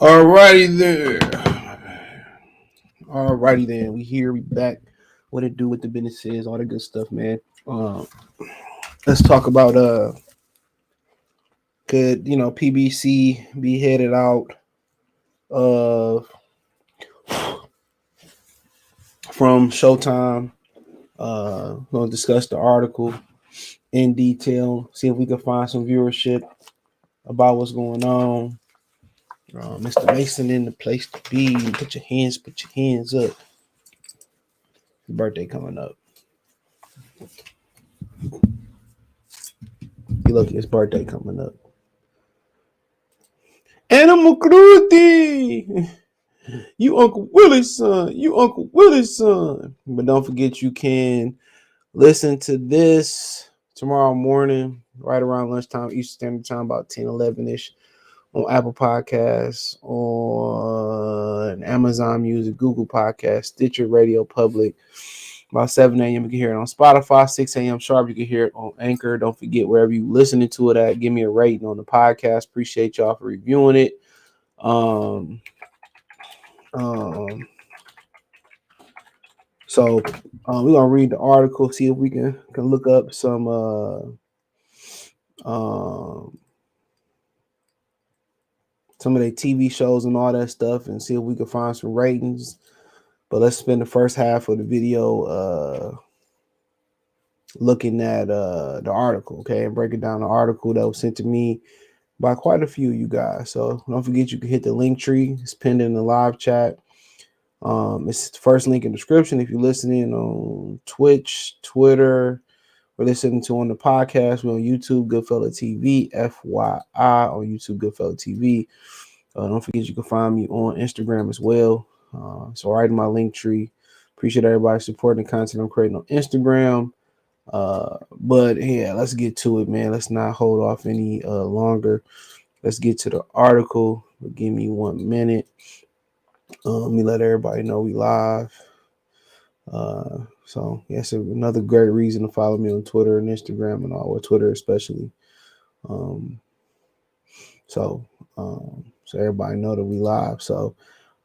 Alrighty there. Alrighty then. We here. We back. What it do? What the business is? All the good stuff, man. Let's talk about could PBC be headed out uh from Showtime? Gonna discuss the article in detail. See if we can find some viewership about what's going on. Mr. Mason in the place to be. Put your hands up. His birthday coming up. You look, his birthday coming up. Animal cruelty. You Uncle Willie's son. You Uncle Willie's son. But don't forget, you can listen to this tomorrow morning, right around lunchtime, Eastern Standard Time, about 10, 11-ish, on Apple Podcasts, on Amazon Music, Google Podcasts, Stitcher Radio Public. About 7 a.m. you can hear it on Spotify. 6 a.m. sharp, you can hear it on Anchor. Don't forget, wherever you listening to it at, give me a rating on the podcast. Appreciate y'all for reviewing it. So we're gonna read the article, see if we can look up some of their TV shows and all that stuff, and see if we can find some ratings. But let's spend the first half of the video looking at the article, okay, and breaking down the article that was sent to me by quite a few of you guys. So don't forget, you can hit the link tree. It's pinned in the live chat. It's the first link in the description. If you're listening on Twitch, Twitter, or listening to on the podcast, we're on YouTube, Goodfella TV, FYI, on YouTube, Goodfella TV. Don't forget, you can find me on Instagram as well. So right in my link tree. Appreciate everybody supporting the content I'm creating on Instagram. But yeah, let's get to it, man. Let's not hold off any longer. Let's get to the article. Give me 1 minute. Let me let everybody know we live. So yes, another great reason to follow me on Twitter and Instagram and all, or Twitter especially. So everybody know that we live. So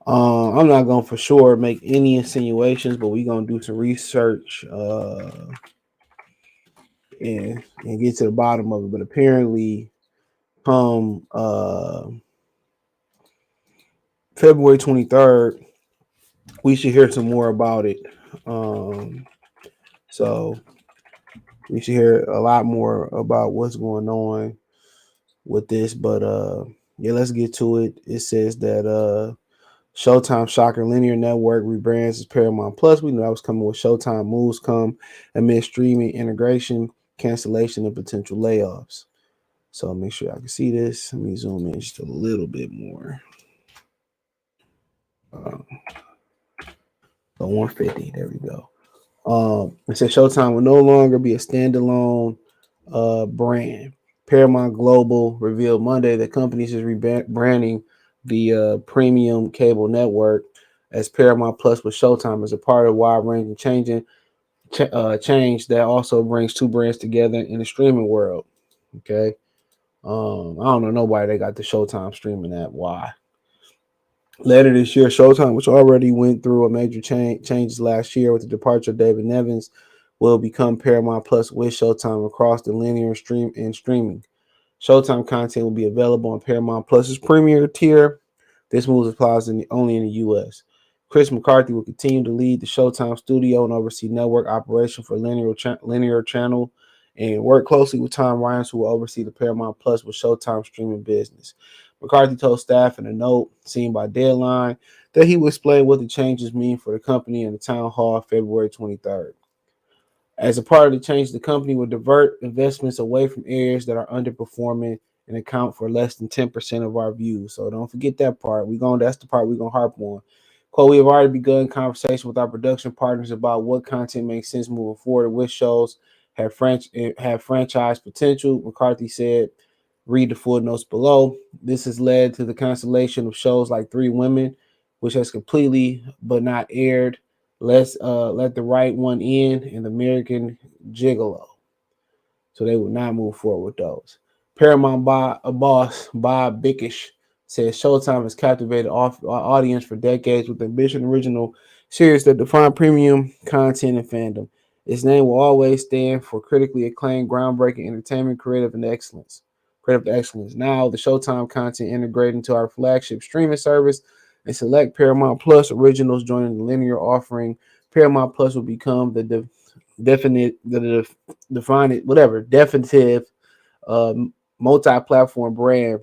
I'm not gonna for sure make any insinuations, but we're gonna do some research and get to the bottom of it. But apparently, come February 23rd, we should hear some more about it. So we should hear a lot more about what's going on with this. But yeah, let's get to it. It says that Showtime shocker linear network rebrands as Paramount Plus. We knew that was coming with Showtime moves come amid streaming integration, cancellation, and potential layoffs. So make sure I can see this. Let me zoom in just a little bit more. So 150. There we go. It says Showtime will no longer be a standalone brand. Paramount Global revealed Monday that companies is rebranding the premium cable network as Paramount Plus with Showtime as a part of wide-ranging change that also brings two brands together in the streaming world. Okay. I don't know nobody that got the Showtime streaming app. Why? Later this year, Showtime, which already went through a major changes last year with the departure of David Nevins, will become Paramount Plus with Showtime across the linear streaming. Showtime content will be available on Paramount Plus's premier tier. This move applies only in the U.S. Chris McCarthy will continue to lead the Showtime studio and oversee network operation for linear channel, and work closely with Tom Ryans, who will oversee the Paramount Plus with Showtime streaming business. McCarthy told staff in a note seen by Deadline that he will explain what the changes mean for the company in the town hall February 23rd. As a part of the change, the company will divert investments away from areas that are underperforming and account for less than 10% of our views. So don't forget that part. That's the part we're gonna harp on. Quote, we have already begun conversation with our production partners about what content makes sense moving forward, which shows have franchise potential, McCarthy said. Read the full notes below. This has led to the cancellation of shows like Three Women, which has completely but not aired. Let's Let the Right One In and the American Gigolo. So they will not move forward with those. Paramount boss Bob Bickish Says Showtime has captivated audience for decades with ambition original series that define premium content and fandom. Its name will always stand for critically acclaimed, groundbreaking entertainment, creative excellence. Now, the Showtime content integrated into our flagship streaming service and select Paramount Plus originals joining the linear offering. Paramount Plus will become the definitive uh, multi-platform brand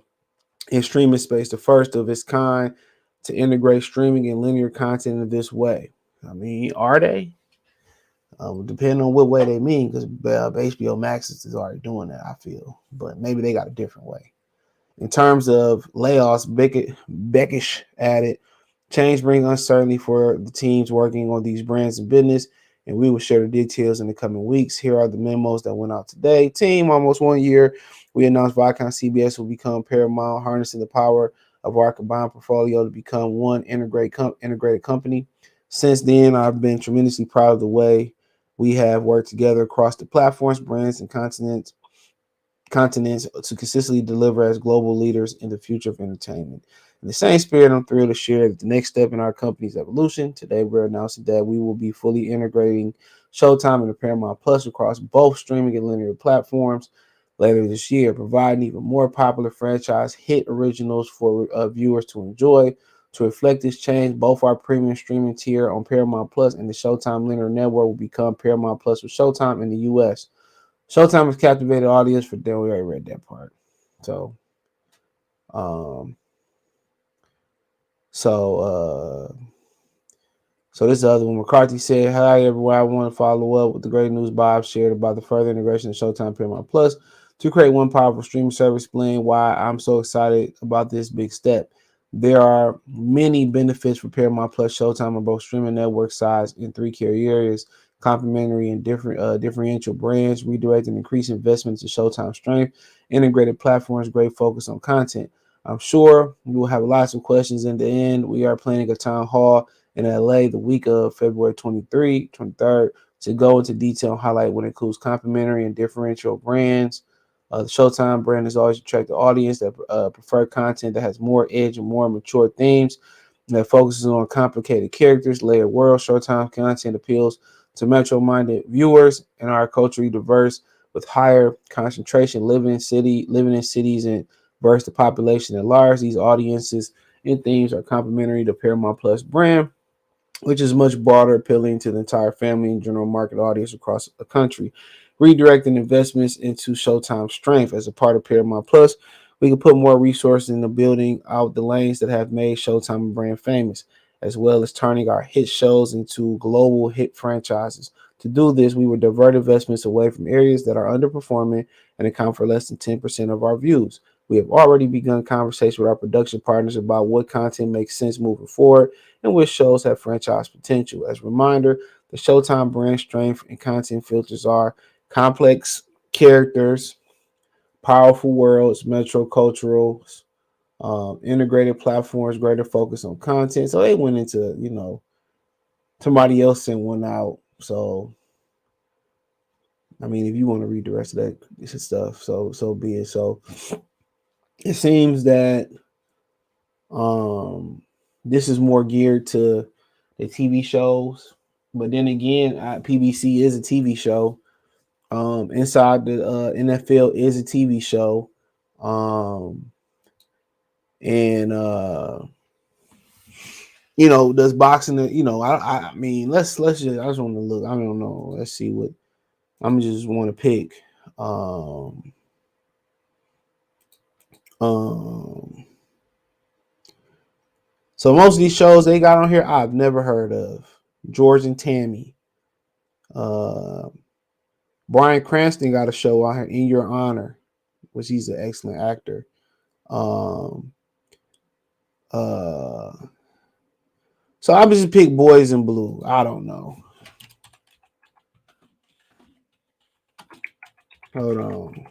in streaming space, the first of its kind to integrate streaming and linear content in this way. I mean, are they? Depending on what way they mean, because HBO Max is already doing that, I feel. But maybe they got a different way. In terms of layoffs, Beckish added, change brings uncertainty for the teams working on these brands and business, and we will share the details in the coming weeks. Here are the memos that went out today. Team, almost 1 year, we announced Viacom CBS will become Paramount, harnessing the power of our combined portfolio to become one integrated company. Since then, I've been tremendously proud of the way we have worked together across the platforms, brands, and continents to consistently deliver as global leaders in the future of entertainment. In the same spirit, I'm thrilled to share that the next step in our company's evolution. Today, we're announcing that we will be fully integrating Showtime and the Paramount Plus across both streaming and linear platforms later this year, providing even more popular franchise hit originals for viewers to enjoy. To reflect this change, both our premium streaming tier on Paramount Plus and the Showtime linear network will become Paramount Plus with Showtime in the U.S. Showtime has captivated audience for them. We already read that part. So, um, so, so this other one. McCarthy said, "Hi everyone. I want to follow up with the great news Bob shared about the further integration of Showtime Paramount Plus to create one powerful streaming service. Explain why I'm so excited about this big step. There are many benefits for Paramount Plus Showtime on both streaming network sides in three key areas: complementary and differential brands, redirect and increase investments in Showtime strength, integrated platforms, great focus on content. I'm sure we will have lots of questions in the end. We are planning a town hall in LA the week of February 23rd, to go into detail and highlight what includes complementary and differential brands. The Showtime brand has always attracted audience that prefer content that has more edge and more mature themes that focuses on complicated characters, layered world. Showtime content appeals to metro-minded viewers and are culturally diverse with higher concentration living in cities and versus the population at large. These audiences and themes are complementary to Paramount Plus brand, which is much broader, appealing to the entire family and general market audience across the country. Redirecting investments into Showtime strength as a part of Paramount Plus, we can put more resources into building out the lanes that have made Showtime brand famous, as well as turning our hit shows into global hit franchises. To do this, we will divert investments away from areas that are underperforming and account for less than 10% of our views. We have already begun conversation with our production partners about what content makes sense moving forward and which shows have franchise potential. As a reminder, the Showtime brand strength and content filters are complex characters, powerful worlds, metro culturals, integrated platforms, greater focus on content. So they went into, somebody else sent one out. So I mean, if you want to read the rest of that stuff, so be it. So it seems that this is more geared to the TV shows, but then again, PBC is a TV show. Inside the NFL is a TV show, and does boxing? I mean, let's just. I just want to look. I don't know. Let's see what I'm just want to pick. So most of these shows they got on here, I've never heard of. George and Tammy. Bryan Cranston got a show out here, In Your Honor, which he's an excellent actor. Um, uh, so I just pick Boys in Blue. I don't know. Hold on.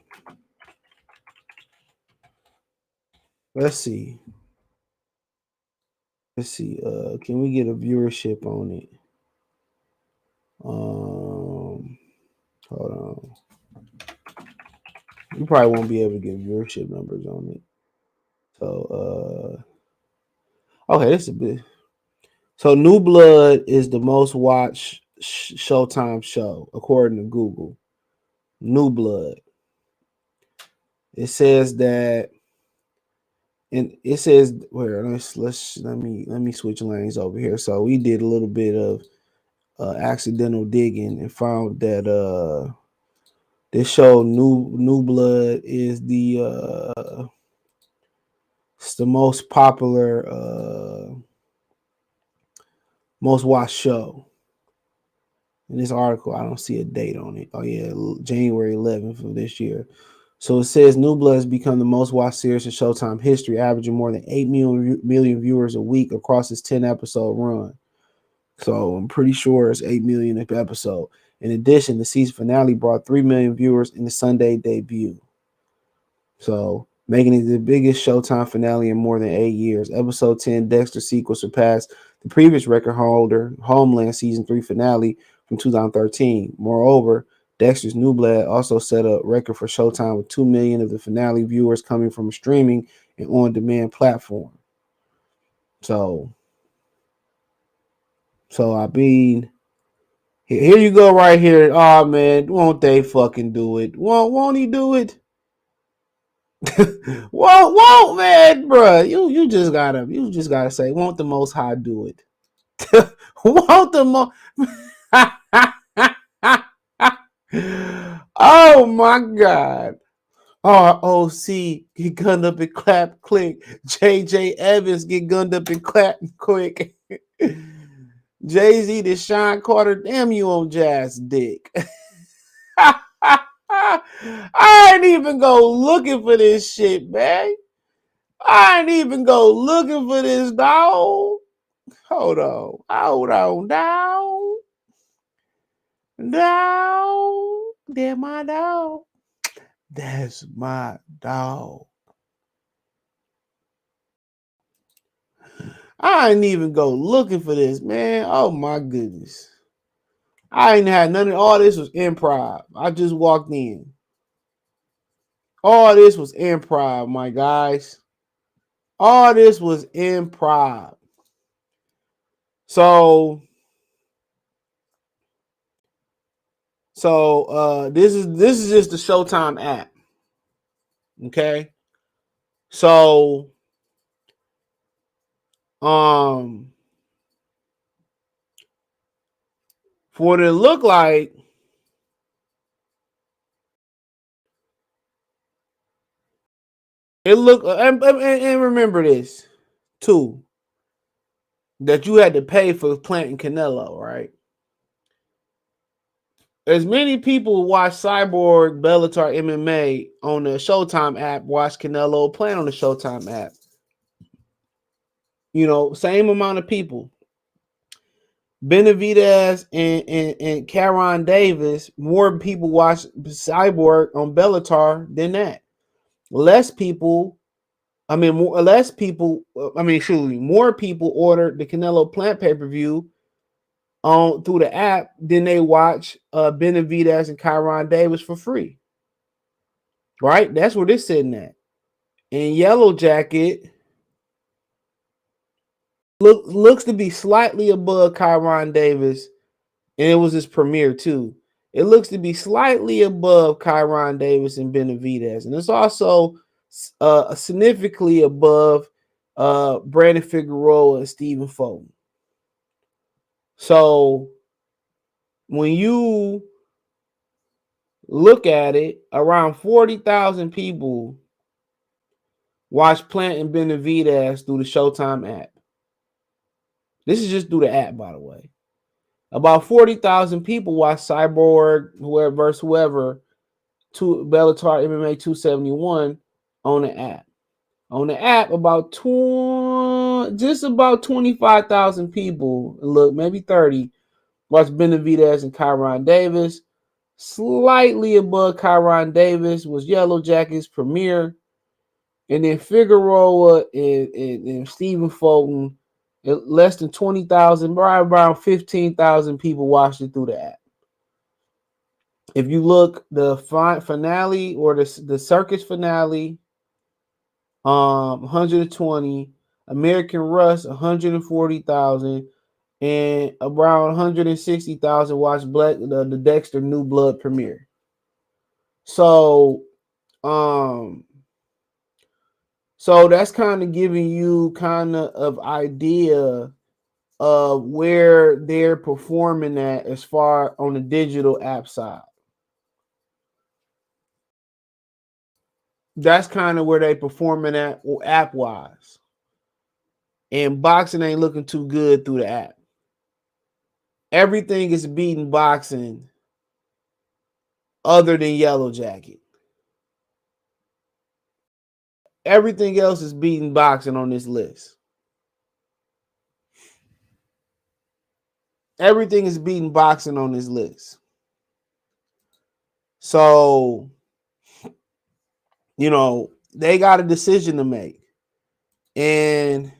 Let's see. Can we get a viewership on it? Hold on. You probably won't be able to get viewership numbers on it. So okay, this is a bit. So New Blood is the most watched Showtime show according to Google. New Blood. It says that, and it says where let me switch lanes over here. So we did a little bit of accidental digging and found that this show New Blood is it's the most popular most watched show. In this article, I don't see a date on it. Oh yeah, January 11th of this year. So it says New Blood has become the most watched series in Showtime history, averaging more than 8 million viewers a week across its 10-episode run. So I'm pretty sure it's 8 million per episode. In addition, the season finale brought 3 million viewers in the Sunday debut. So making it the biggest Showtime finale in more than 8 years. Episode 10, Dexter sequel, surpassed the previous record holder, Homeland season 3 finale from 2013. Moreover, Dexter's New Blood also set a record for Showtime with 2 million of the finale viewers coming from a streaming and on-demand platform. So I mean, here you go right here. Oh man, won't they fucking do it? Won't he do it? won't man, bro. You just gotta say, won't the Most High do it? won't the most? Oh my God. ROC get gunned up and clap click. JJ Evans get gunned up and clap quick. Jay-Z to Sean Carter, damn you on Jazz dick. I ain't even go looking for this shit, man. I ain't even go looking for this, dog. Hold on, dog. Dog. That's my dog. That's my dog. I ain't even go looking for this, man. Oh my goodness. I ain't had none of all this was improv. I just walked in. All this was improv, my guys. All this was improv. So this is just the Showtime app. Okay. So for what it look like, and remember this too, that you had to pay for planting Canelo, right? As many people watch Cyborg, Bellator, MMA on the Showtime app, watch Canelo playing on the Showtime app. You know, same amount of people. Benavidez and Caron Davis, more people watch Cyborg on Bellator than that. More people ordered the Canelo Plant pay-per-view through the app than they watch Benavidez and Caron Davis for free. Right? That's where this sitting at. And Yellow Jacket looks to be slightly above Caron Davis, and it was his premiere too. It looks to be slightly above Caron Davis and Benavidez, and it's also significantly above Brandon Figueroa and Stephen Fulton. So when you look at it, around 40,000 people watch Plant and Benavidez through the Showtime app. This is just through the app, by the way. About 40,000 people watch Cyborg, whoever, to Bellator MMA 271 on the app. On the app, just about 25,000 people, look, maybe 30, watch Benavidez and Caron Davis. Slightly above Caron Davis was Yellow Jacket's premiere. And then Figueroa and Stephen Fulton, less than 20,000, right around 15,000 people watched it through the app. If you look, the finale or the circus finale 120. American Rust, 140,000, and around 160,000 watched the Dexter New Blood premiere. So, so that's kind of giving you kind of idea of where they're performing at as far on the digital app side. That's kind of where they performing at app wise. And boxing ain't looking too good through the app. Everything is beating boxing other than Yellow Jacket. Everything else is beating boxing on this list. Everything is beating boxing on this list. So, you know, they got a decision to make. And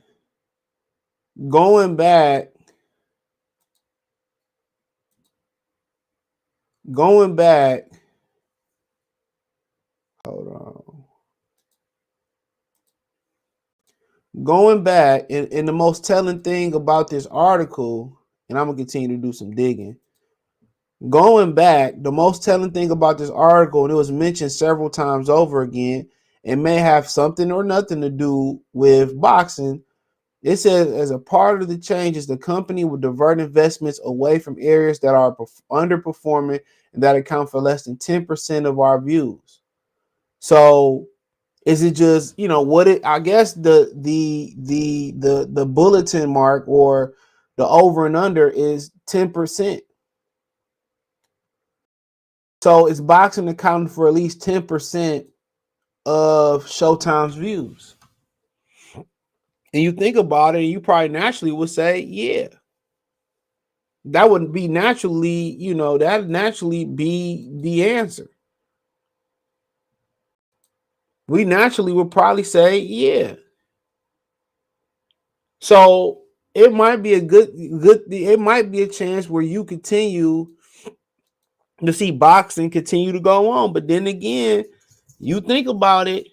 going back, hold on. Going back, and the most telling thing about this article, and I'm going to continue to do some digging. Going back, the most telling thing about this article, and it was mentioned several times over again, it may have something or nothing to do with boxing. It says, as a part of the changes, the company will divert investments away from areas that are underperforming and that account for less than 10% of our views. So, is it just, you know, what it? I guess the bulletin mark or the over and under is 10%. So it's boxing accounting for at least 10% of Showtime's views. And you think about it, and you probably naturally would say, yeah, that would be naturally, you know, that naturally be the answer. We naturally would probably say, yeah. So it might be it might be a chance where you continue to see boxing continue to go on. But then again, you think about it,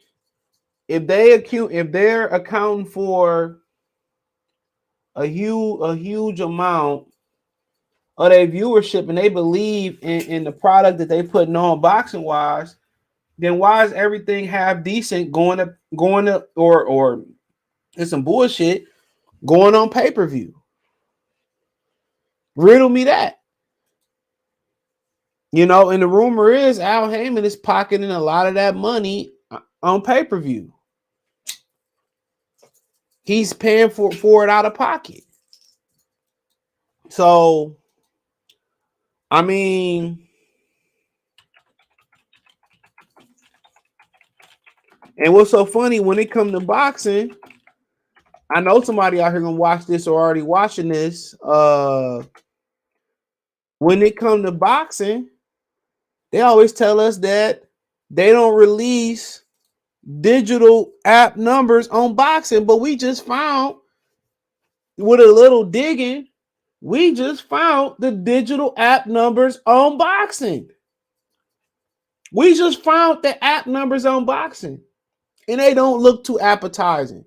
if they're accounting for a huge amount of their viewership and they believe in the product that they putting on boxing wise, then why is everything half decent going up or it's some bullshit going on pay-per-view? Riddle me that. You know, and the rumor is Al Heyman is pocketing a lot of that money on pay-per-view. He's paying for it out of pocket. So, I mean, and what's so funny when it comes to boxing, I know somebody out here gonna watch this or already watching this. When it comes to boxing, they always tell us that they don't release digital app numbers on boxing, but we just found with a little digging, we just found the digital app numbers on boxing. We just found the app numbers on boxing, and they don't look too appetizing.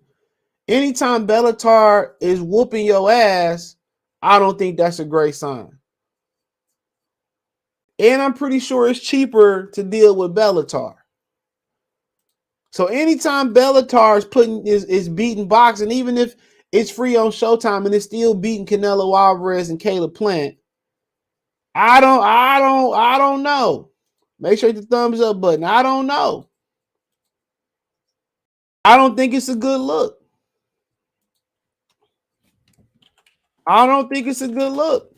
Anytime Bellator is whooping your ass, I don't think that's a great sign. And I'm pretty sure it's cheaper to deal with Bellator. So anytime Bellator is beating boxing, even if it's free on Showtime and it's still beating Canelo Alvarez and Caleb Plant, I don't know. Make sure you hit the thumbs up button. I don't know. I don't think it's a good look. I don't think it's a good look.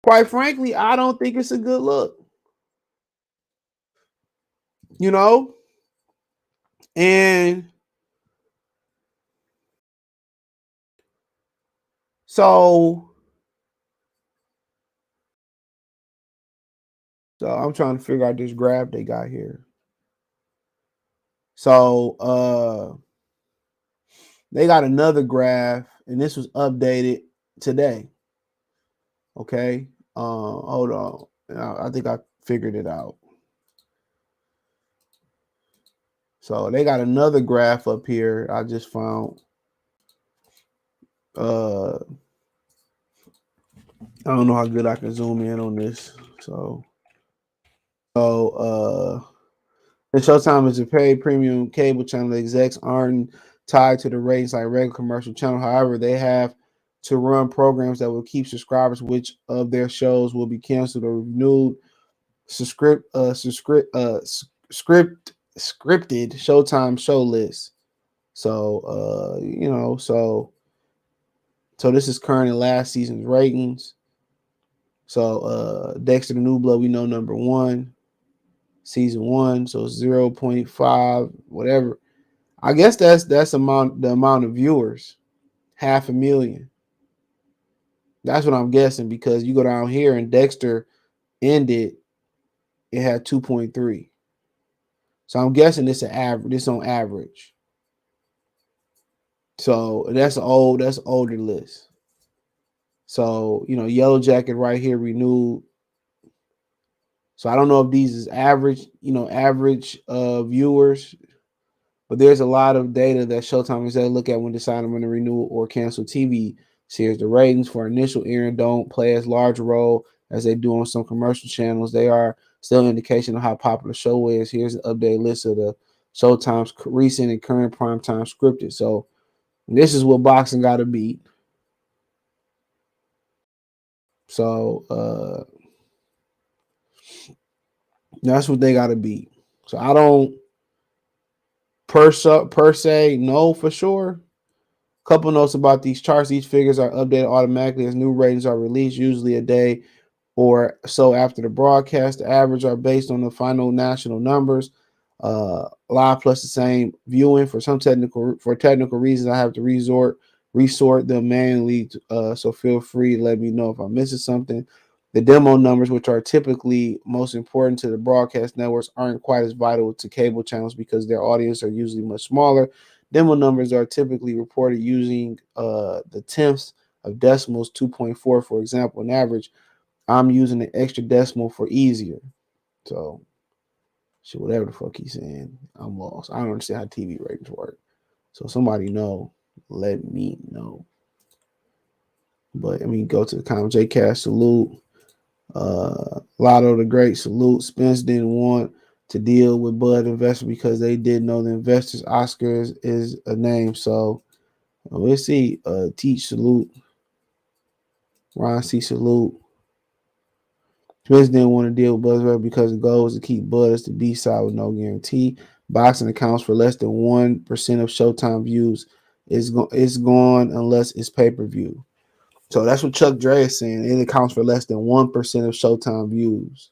Quite frankly, I don't think it's a good look. You know? And so I'm trying to figure out this graph they got here. So they got another graph, and this was updated today. Okay. Hold on. I think I figured it out. So they got another graph up here I just found. I don't know how good I can zoom in on this. So the Showtime is a paid premium cable channel. The execs aren't tied to the ratings like regular commercial channel. However, they have to run programs that will keep subscribers. Which of their shows will be canceled or renewed? Scripted Showtime show list. So so this is current and last season's ratings. So Dexter the New Blood, we know number 1, season 1, so 0.5, whatever. I guess that's the amount of viewers, 500,000. That's what I'm guessing, because you go down here and Dexter ended, it had 2.3. So I'm guessing it's an average. It's on average. So that's older list. So Yellow Jacket right here renewed. So I don't know if these is average, average viewers, but there's a lot of data that Showtime is to look at when deciding when to renew or cancel TV series. The ratings for initial airing don't play as large a role as they do on some commercial channels. They are still an indication of how popular the show is. Here's an updated list of the Showtime's recent and current primetime scripted. So this is what boxing got to beat. So that's what they got to beat. So I don't per se know for sure. Couple notes about these charts. These figures are updated automatically as new ratings are released, usually a day or so after the broadcast. The average are based on the final national numbers. Live plus the same viewing. For technical reasons, I have to resort them manually. So feel free to let me know if I'm missing something. The demo numbers, which are typically most important to the broadcast networks, aren't quite as vital to cable channels because their audience are usually much smaller. Demo numbers are typically reported using the tenths of decimals, 2.4, for example. On average, I'm using the extra decimal for easier. So, shit, whatever the fuck he's saying, I'm lost. I don't understand how TV ratings work. So, somebody know, let me know. But go to the comment. J Cash, salute. Lotto the Great, salute. Spence didn't want to deal with Bud investors because they didn't know the investors. Oscars is a name. So, we'll see. Teach, salute. Ron C, salute. Spence didn't want to deal with Buzzword because the goal is to keep Bud as the B-side with no guarantee. Boxing accounts for less than 1% of Showtime views. It's gone unless it's pay-per-view. So that's what Chuck Dre is saying. It accounts for less than 1% of Showtime views.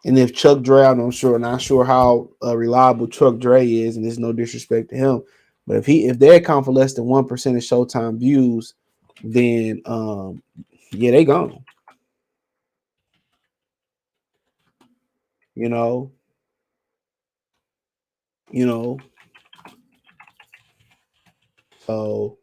And if Chuck Dre, I'm not sure how reliable Chuck Dre is, and there's no disrespect to him, but if they account for less than 1% of Showtime views, then yeah, they gone. You know. So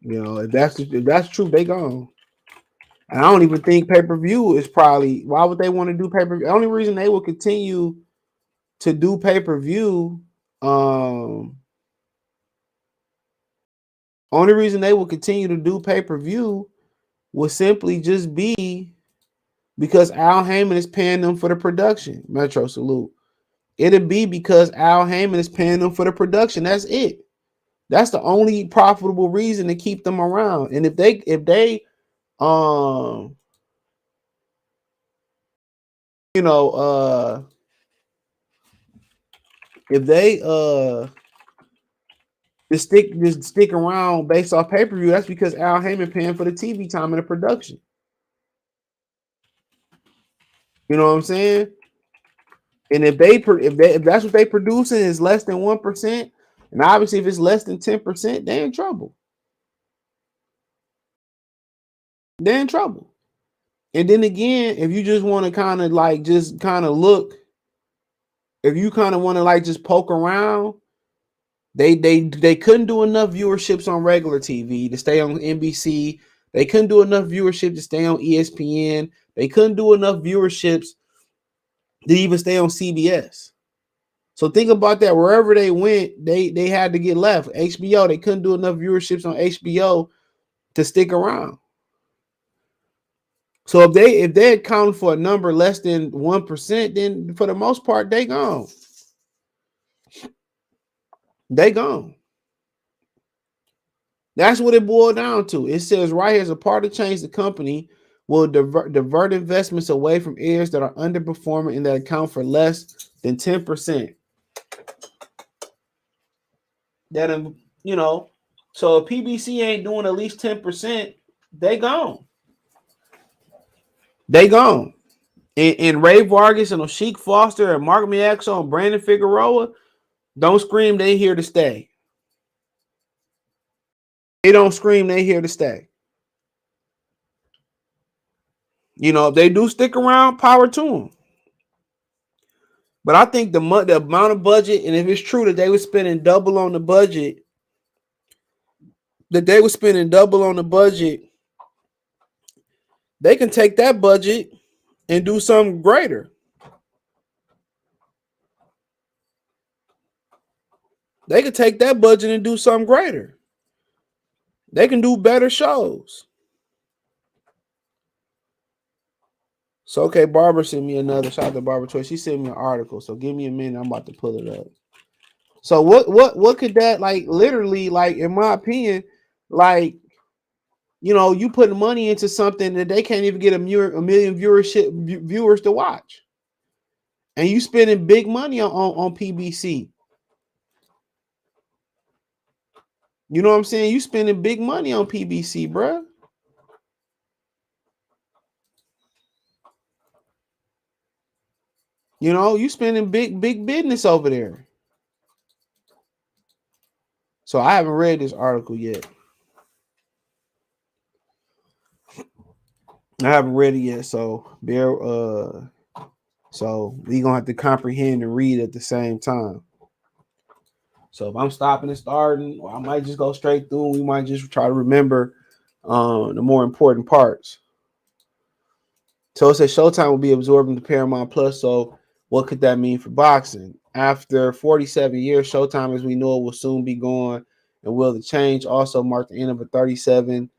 if that's true, they gone. And I don't even think pay-per-view is probably, why would they want to do pay-per-view? The only reason they will continue to do pay-per-view, only reason they will continue to do pay-per-view will simply just be because Al Heyman is paying them for the production. Metro, salute. It'll be because Al Heyman is paying them for the production. That's it. That's the only profitable reason to keep them around. And if they if they just stick around based off pay-per-view, that's because Al Heyman paying for the TV time and the production. You know what I'm saying? And if that's what they producing is less than 1%, and obviously if it's less than 10%, they're in trouble. They're in trouble. And then again, if you just want to look, if you kind of want to just poke around, they couldn't do enough viewerships on regular TV to stay on NBC. They couldn't do enough viewership to stay on ESPN. They couldn't do enough viewerships to even stay on CBS. So think about that. Wherever they went, they had to get left. HBO, they couldn't do enough viewerships on HBO to stick around. So if they account for a number less than 1%, then for the most part, they gone. They gone. That's what it boiled down to. It says right here, as a part of change, the company will divert investments away from areas that are underperforming and that account for less than 10%. That, you know, so if PBC ain't doing at least 10%, they gone. They gone. And Ray Vargas and O'Sheik Foster and Mark Miaxo and Brandon Figueroa, don't scream they here to stay. They don't scream they here to stay. You know, if they do stick around, power to them. But I think the amount of budget, and if it's true that they were spending double on the budget, they can take that budget and do something greater. They can take that budget and do something greater. They can do better shows. So, okay, Barbara sent me another. Shout out to Barbara Choice. She sent me an article. So give me a minute. I'm about to pull it up. So what could that, like, literally, like, in my opinion, like, you know, you put money into something that they can't even get a million viewers to watch, and you spending big money on PBC. You know what I'm saying? You spending big money on PBC, bro. You know, you spending big business over there. So I haven't read this article yet. I haven't read it yet, so so we gonna have to comprehend and read at the same time. So if I'm stopping and starting, or I might just go straight through. We might just try to remember the more important parts. So it says Showtime will be absorbing the Paramount Plus. So what could that mean for boxing? After 47 years, Showtime, as we know it, will soon be gone. And will the change also mark the end of a 37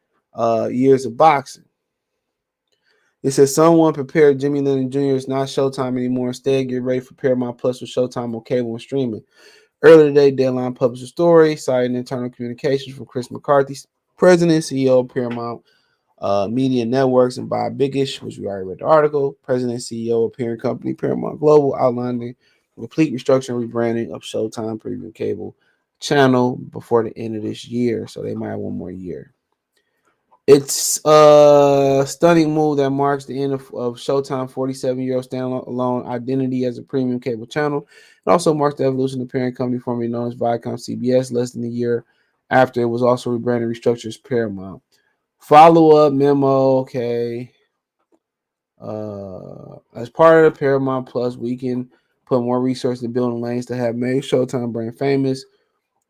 years of boxing? It says someone prepared Jimmy Lennon Jr. is not Showtime anymore. Instead, get ready for Paramount Plus with Showtime on cable and streaming. Earlier today, Deadline published a story citing internal communications from Chris McCarthy, president and CEO of Paramount Media Networks, and Bob Biggish, which we already read the article, president and CEO of parent company Paramount Global, outlining the complete restructuring and rebranding of Showtime premium cable channel before the end of this year. So they might have one more year. It's a stunning move that marks the end of Showtime 47-year-old standalone identity as a premium cable channel. It also marks the evolution of the parent company formerly known as Viacom CBS less than a year after it was also rebranded and restructured as Paramount. Follow-up memo, okay. As part of the Paramount Plus, we can put more resources to building lanes that have made Showtime brand famous,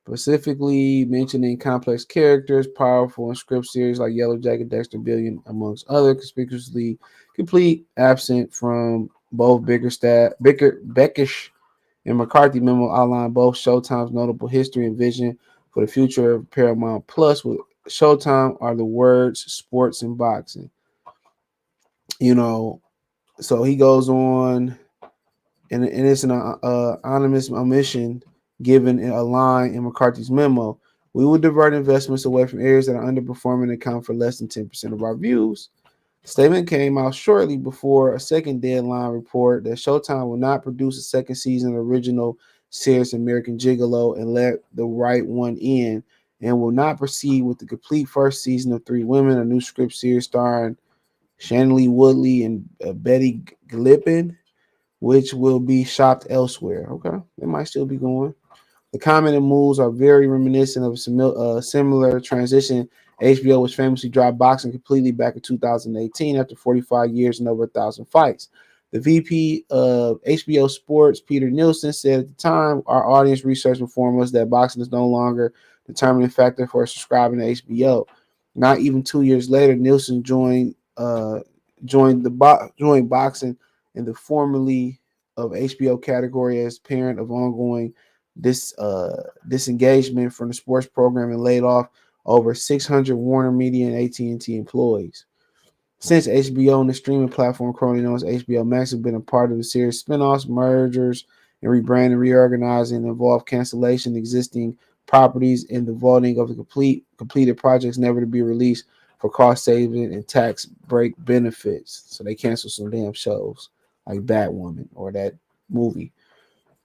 specifically mentioning complex characters, powerful and script series like Yellow Jacket, Dexter, Billion, amongst other conspicuously complete, absent from both Beckish and McCarthy memo outline both Showtime's notable history and vision for the future of Paramount Plus. With Showtime are the words sports and boxing. You know, so he goes on, and it's an anonymous omission given a line in McCarthy's memo. We will divert investments away from areas that are underperforming and account for less than 10% of our views. The statement came out shortly before a second Deadline report that Showtime will not produce a second season of the original series American Gigolo and let the right one in, and will not proceed with the complete first season of Three Women, a new script series starring Shannon Lee Woodley and Betty Glippin, which will be shopped elsewhere. Okay, they might still be going. The comment and moves are very reminiscent of a similar transition. HBO was famously dropped boxing completely back in 2018 after 45 years and over 1,000 fights. The VP of HBO Sports, Peter Nielsen, said at the time, our audience research informed us that boxing is no longer the determining factor for subscribing to HBO. Not even 2 years later, Nielsen joined boxing in the formerly of HBO category as parent of ongoing disengagement from the sports program and laid off over 600 Warner Media and AT&T employees. Since HBO and the streaming platform currently known as HBO Max have been a part of the series spinoffs, mergers, and rebranding, reorganizing, involved cancellation of existing properties and the vaulting of the completed projects never to be released for cost saving and tax break benefits. So they canceled some damn shows like Batwoman or that movie.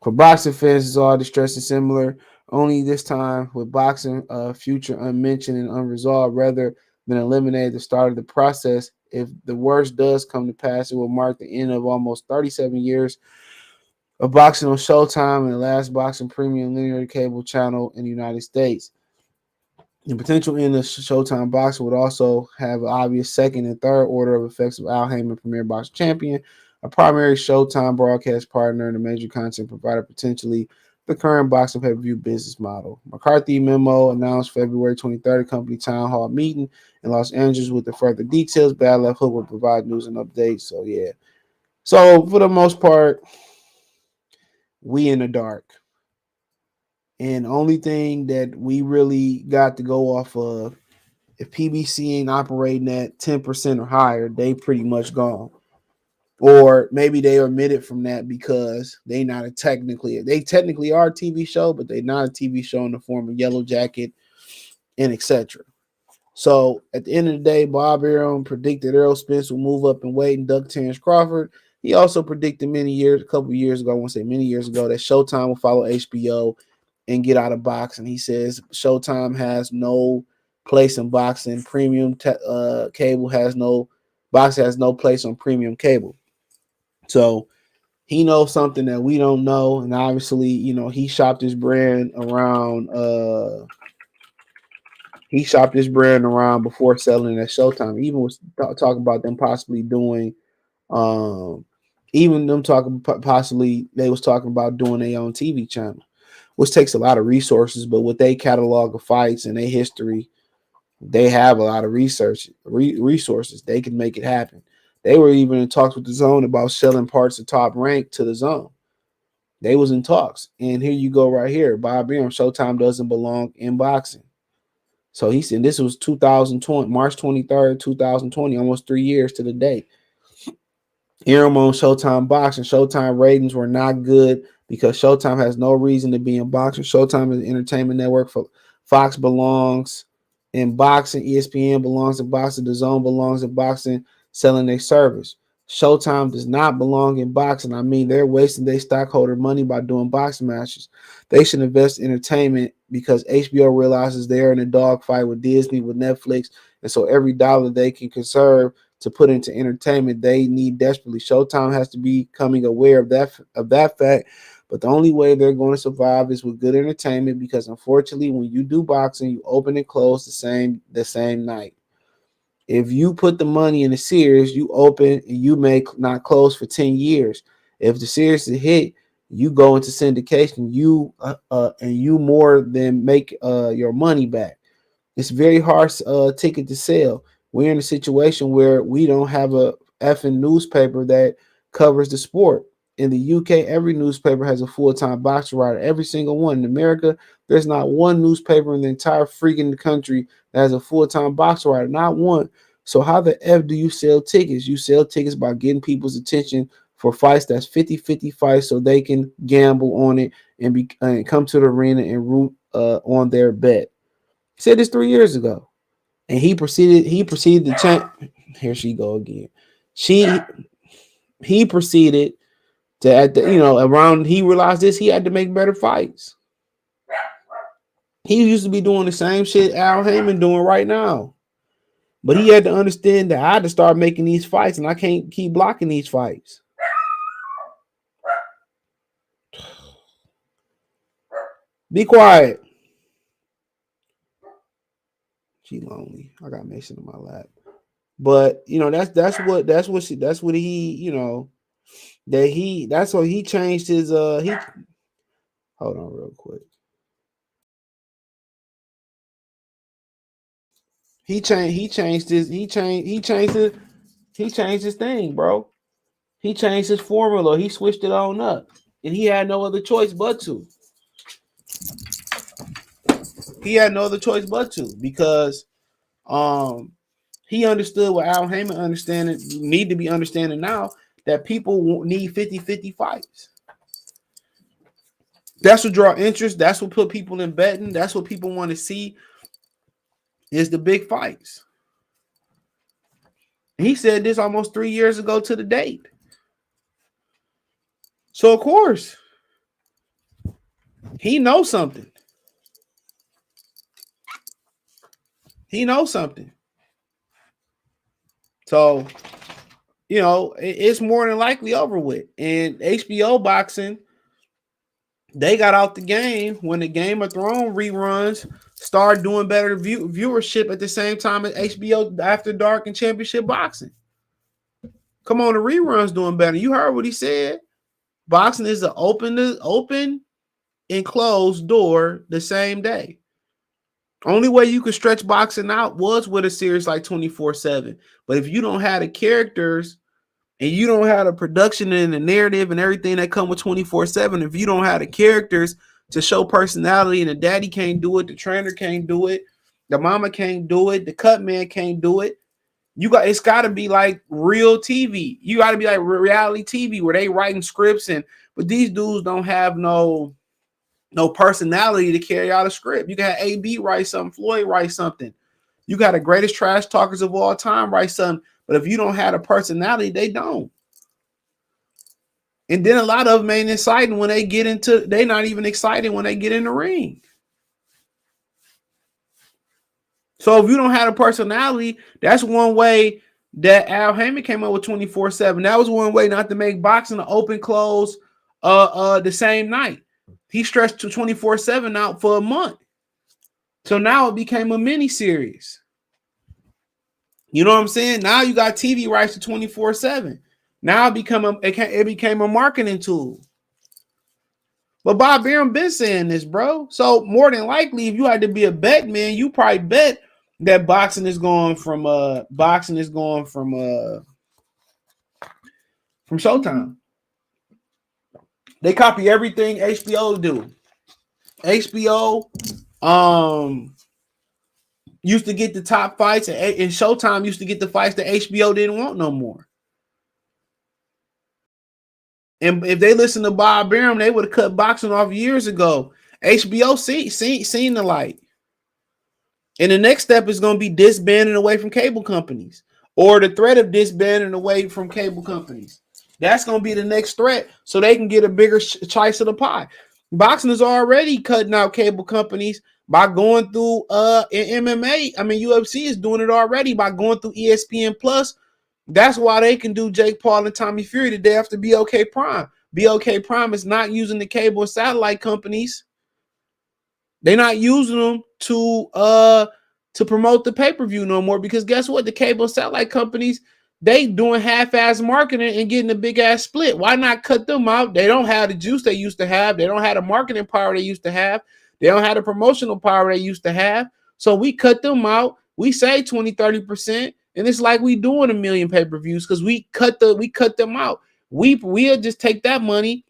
For boxing fans, it's all distressing similar, only this time with boxing future unmentioned and unresolved rather than eliminate the start of the process. If the worst does come to pass, it will mark the end of almost 37 years of boxing on Showtime and the last boxing premium linear cable channel in the United States. The potential end of Showtime boxing would also have an obvious second and third order of effects of Al Heyman, Premier Boxing Champion, a primary Showtime broadcast partner and a major content provider, potentially the current boxing pay-per-view business model. McCarthy memo announced February 23rd, company town hall meeting in Los Angeles with the further details. Bad Left Hook will provide news and updates. So, yeah. So, for the most part, we in the dark. And the only thing that we really got to go off of, if PBC ain't operating at 10% or higher, they pretty much gone. Or maybe they omitted from that because they technically are a TV show, but they're not a TV show in the form of Yellow Jacket and etc. So at the end of the day, Bob Arum predicted Errol Spence will move up in weight and duck Terrence Crawford. He also predicted a couple of years ago, I want to say many years ago, that Showtime will follow HBO and get out of boxing. He says Showtime has no place in boxing. Cable has no boxing has no place on premium cable. So he knows something that we don't know, and obviously, he shopped his brand around. He shopped his brand around before selling it at Showtime. Even was talking about them possibly doing, um, even them talking possibly they was talking about doing their own TV channel, which takes a lot of resources. But with their catalog of fights and their history, they have a lot of resources. They can make it happen. They were even in talks with the Zone about selling parts of Top Rank to the Zone. They was in talks, and here you go right here. Bob Arum, Showtime doesn't belong in boxing. So he said this was 2020, March 23rd, 2020, almost 3 years to the date. Arum on Showtime boxing. Showtime ratings were not good because Showtime has no reason to be in boxing. Showtime is an entertainment network. For Fox belongs in boxing. ESPN belongs in boxing. The Zone belongs in boxing, selling their service. Showtime does not belong in boxing. I mean, they're wasting their stockholder money by doing boxing matches. They should invest in entertainment because HBO realizes they're in a dogfight with Disney, with Netflix, and so every dollar they can conserve to put into entertainment, they need desperately. Showtime has to be becoming aware of that fact. But the only way they're going to survive is with good entertainment, because unfortunately, when you do boxing, you open and close the same night. If you put the money in the series, you open and you may not close for 10 years. If the series is a hit, you go into syndication. You more than make your money back. It's very hard ticket to sell. We're in a situation where we don't have a effing newspaper that covers the sport. In the UK, every newspaper has a full-time boxing writer. Every single one. In America, there's not one newspaper in the entire freaking country that has a full-time boxing writer. Not one. So how the F do you sell tickets? You sell tickets by getting people's attention for fights that's 50-50 fights so they can gamble on it and come to the arena and root on their bet. He said this 3 years ago. And he proceeded to change. Here she go again. He proceeded to around he realized this, he had to make better fights. He used to be doing the same shit Al Heyman doing right now. But he had to understand that I had to start making these fights and I can't keep blocking these fights. Be quiet. She lonely. I got Mason in my lap. But that's what he that's what he changed his he hold on real quick. He changed his thing, bro. He changed his formula. He switched it on up. And he had no other choice but to. Because he understood what Al Heyman need to be understanding now, that people need 50-50 fights. That's what draw interest. That's what put people in betting. That's what people want to see, is the big fights. He said this almost 3 years ago to the date. So, of course, he knows something. So, it's more than likely over with. And HBO boxing, they got out the game when the Game of Thrones reruns started doing better viewership at the same time as HBO After Dark and Championship Boxing. Come on, the reruns doing better. You heard what he said. Boxing is an open and closed door the same day. Only way you could stretch boxing out was with a series like 24/7. But if you don't have the characters and you don't have the production and the narrative and everything that come with 24/7, if you don't have the characters to show personality, and the daddy can't do it, the trainer can't do it, the mama can't do it, the cut man can't do it, it's got to be like real TV. You got to be like reality TV where they writing scripts, but these dudes don't have no personality to carry out a script. You can have AB write something, Floyd write something. You got the greatest trash talkers of all time write something, but if you don't have a personality, they don't. And then a lot of them ain't exciting when they get into. They're not even excited when they get in the ring. So if you don't have a personality, that's one way that Al Heyman came up with 24/7. That was one way not to make boxing an open close the same night. He stretched to 24/7 out for a month. So now it became a mini series. You know what I'm saying? Now you got TV rights to 24/7. Now it became a marketing tool. But Bob Arum been saying this, bro. So more than likely, if you had to be a bet man, you probably bet that boxing is going from Showtime. They copy everything HBO do. HBO used to get the top fights, and Showtime used to get the fights that HBO didn't want no more. And if they listened to Bob Arum, they would have cut boxing off years ago. HBO seen the light. And the next step is going to be disbanding away from cable companies, or the threat of disbanding away from cable companies. That's going to be the next threat, so they can get a bigger slice of the pie. Boxing is already cutting out cable companies by going through MMA. I mean, UFC is doing it already by going through ESPN Plus. That's why they can do Jake Paul and Tommy Fury the day after BOK Prime. BOK Prime is not using the cable and satellite companies. They're not using them to promote the pay-per-view no more, because guess what? The cable and satellite companies, they doing half-ass marketing and getting a big-ass split. Why not cut them out? They don't have the juice they used to have. They don't have the marketing power they used to have. They don't have the promotional power they used to have. So we cut them out. We say 20-30%, and it's like we doing 1 million pay-per-views because we cut them out. We'll just take that money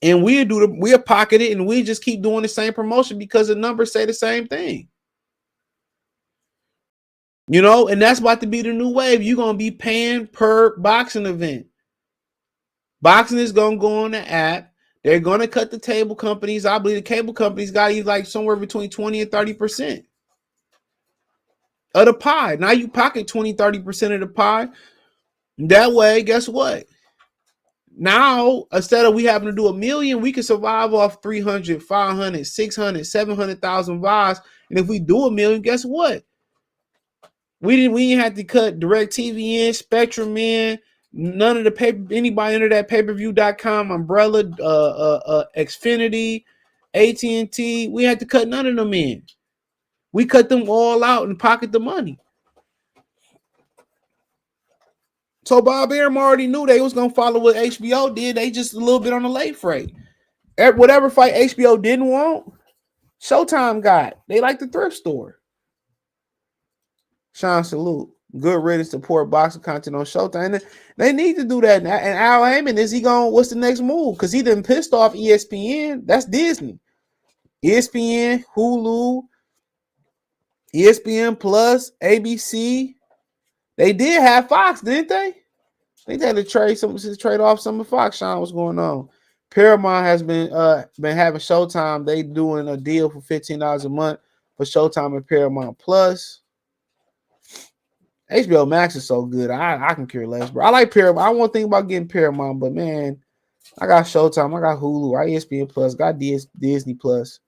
and we'll pocket it, and we just keep doing the same promotion because the numbers say the same thing. And that's about to be the new wave. You're going to be paying per boxing event. Boxing is going to go on the app. They're going to cut the cable companies. I believe the cable companies got you like somewhere between 20 and 30% of the pie. Now you pocket 20-30% of the pie. That way, guess what? Now, instead of we having to do 1 million, we can survive off 300, 500, 600, 700,000 buys. And if we do 1 million, guess what? We didn't have to cut DirecTV in, Spectrum in, none of the anybody under that pay-per-view.com umbrella, Xfinity, AT&T. We had to cut none of them in. We cut them all out and pocket the money. So Bob Arum already knew they was gonna follow what HBO did. They just a little bit on the late freight. Whatever fight HBO didn't want, Showtime got. They like the thrift store. Sean, salute. Good riddance to poor boxing content on Showtime. And they need to do that. And Al Heyman, is he going? What's the next move? Because he done pissed off ESPN. That's Disney. ESPN, Hulu, ESPN Plus, ABC. They did have Fox, didn't they? They had to trade off some of Fox. Sean, what's going on? Paramount has been having Showtime. They doing a deal for $15 a month for Showtime and Paramount Plus. HBO Max is so good. I can care less, bro. I like Paramount. I won't think about getting Paramount, but man, I got Showtime. I got Hulu. I ESPN Plus. Got Disney Plus.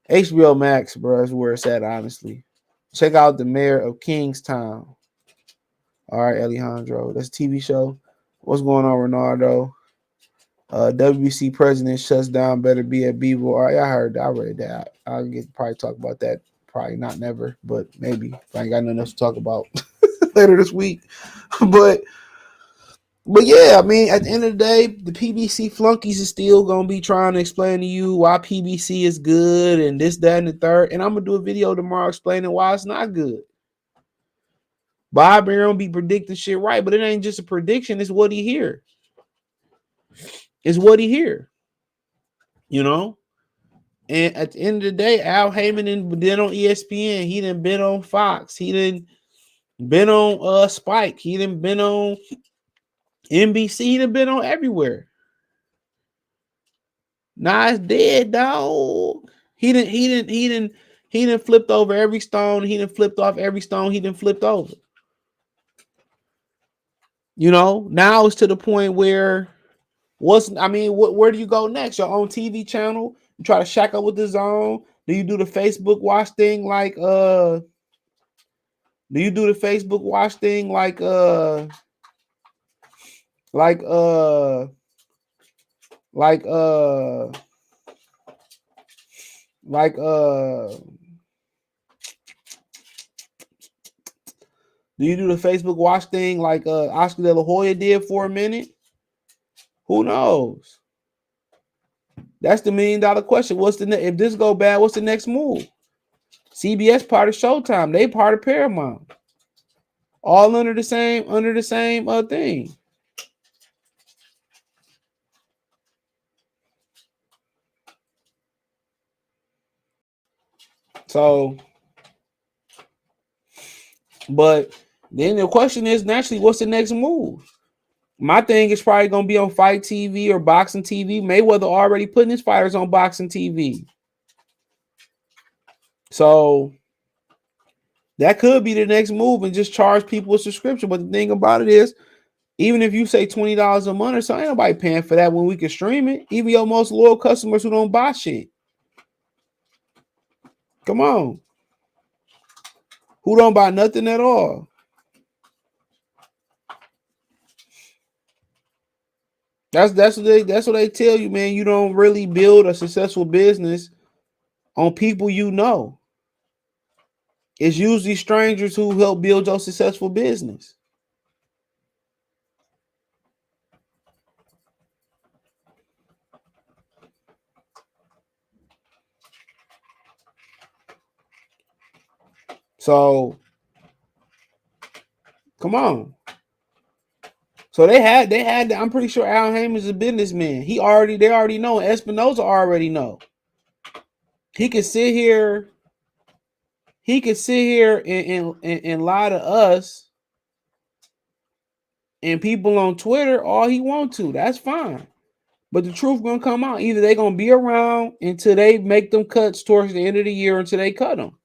HBO Max, bro, is where it's at, honestly. Check out The Mayor of Kingstown. All right, Alejandro. That's a TV show. What's going on, Ronaldo? WBC president shuts down Better Be at Bevo. All right, I heard that. I read that. I'll probably talk about that. Probably not never, but maybe if I ain't got nothing else to talk about later this week. But yeah, I mean, at the end of the day, the PBC flunkies is still gonna be trying to explain to you why PBC is good and this, that, and the third. And I'm gonna do a video tomorrow explaining why it's not good. Bob Aaron be predicting shit right, but it ain't just a prediction, it's what he hear. It's what he hear. You know? And at the end of the day, Al Heyman done been on ESPN. He done been on Fox. He done been on Spike. He done been on NBC. He done been on everywhere. Nas dead, dog. He done flipped over every stone. He done flipped off every stone. He done flipped over. You know, now it's to the point where where do you go next? Your own TV channel? You try to shack up with the Zone? Do you do the Facebook watch thing like Do you do the Facebook watch thing like do you do the Facebook watch thing like Oscar De La Hoya did for a minute? Who knows? That's the $1 million question. If this go bad, what's the next move? CBS part of Showtime. They part of Paramount. All under the same thing. So, but then the question is naturally, what's the next move? My thing is probably gonna be on Fight TV or Boxing TV. Mayweather already putting his fighters on Boxing TV. So that could be the next move and just charge people a subscription. But the thing about it is, even if you say $20 a month or something, ain't nobody paying for that when we can stream it. Even your most loyal customers who don't buy shit. Come on. Who don't buy nothing at all. That's what they tell you, man. You don't really build a successful business on people you know. It's usually strangers who help build your successful business. So come on. So they had. I'm pretty sure Al Heyman is a businessman. They already know. Espinoza already know. He could sit here. And lie to us and people on Twitter all he want to. That's fine. But the truth gonna come out. Either they gonna be around until they make them cuts towards the end of the year until they cut them.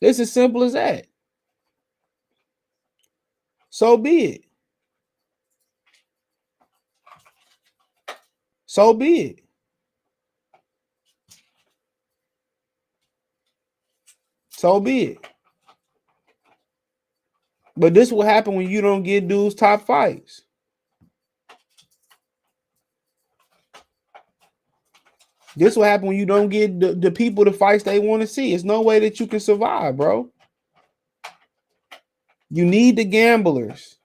It's as simple as that. So be it. So be it. So be it. But this will happen when you don't get dudes top fights. This will happen when you don't get the people the fights they want to see. It's no way that you can survive, bro. You need the gamblers.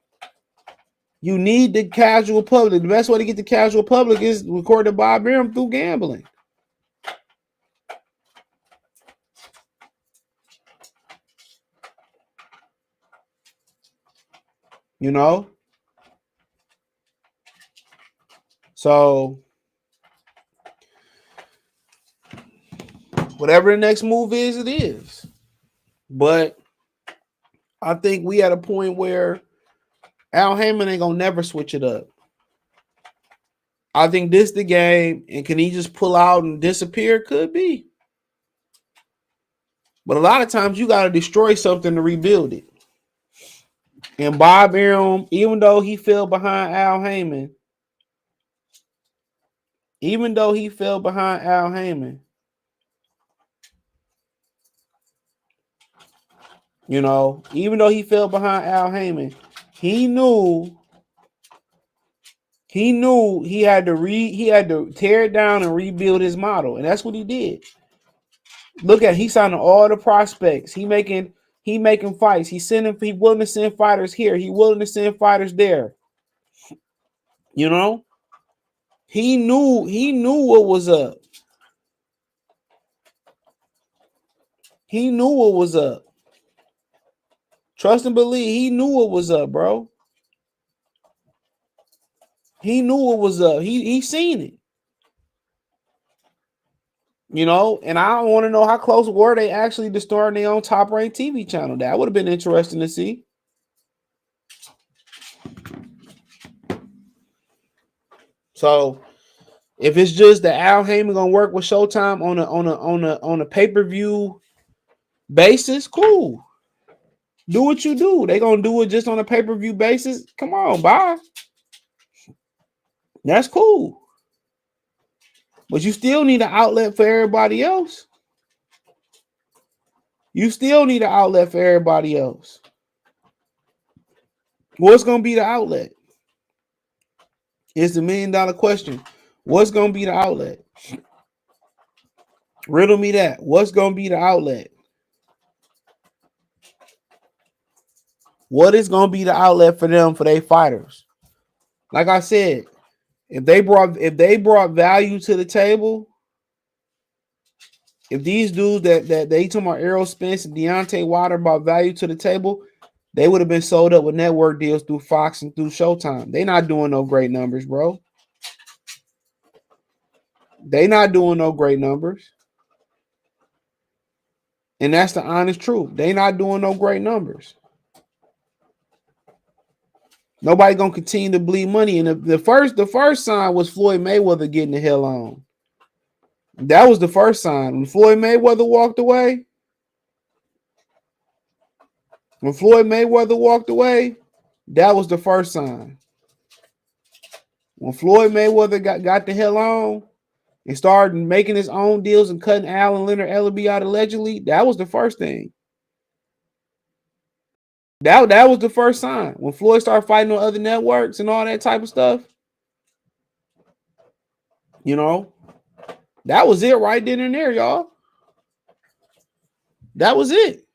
You need the casual public. The best way to get the casual public is record the Bob Arum through gambling. You know? So whatever the next move is, it is. But I think we at a point where Al Heyman ain't gonna never switch it up. I think this the game, and can he just pull out and disappear? Could be. But a lot of times you gotta destroy something to rebuild it. And Bob Arum, even though he fell behind Al Heyman, even though he fell behind Al Heyman, you know, even though he fell behind Al Heyman, he knew he had to tear it down and rebuild his model, and that's what he did. Look at he signing all the prospects. He making fights. He willing to send fighters here. He willing to send fighters there. You know, he knew what was up. He knew what was up. Trust and believe. He knew what was up, bro. He knew what was up. He seen it. You know, and I want to know how close were they actually to starting their own top ranked TV channel. That would have been interesting to see. So if it's just that Al Heyman gonna work with Showtime on a pay-per-view basis, cool. Do what you do. They gonna do it just on a pay-per-view basis. Come on, bye. That's cool. But you still need an outlet for everybody else. You still need an outlet for everybody else. What's gonna be the outlet? It's the $1 million question. What's gonna be the outlet? Riddle me that. What's gonna be the outlet? What is gonna be the outlet for them for their fighters? Like I said, if they brought value to the table, if these dudes that they talking about Errol Spence and Deontay Wilder brought value to the table, they would have been sold up with network deals through Fox and through Showtime. They not doing no great numbers, bro. They not doing no great numbers. And that's the honest truth. They not doing no great numbers. Nobody gonna continue to bleed money. And the first sign was Floyd Mayweather getting the hell on. That was the first sign. When Floyd Mayweather walked away, that was the first sign. When Floyd Mayweather got the hell on and started making his own deals and cutting Al and Leonard Ellaby out allegedly, that was the first thing. That was the first sign. When Floyd started fighting on other networks and all that type of stuff, you know, that was it right then and there, y'all. That was it.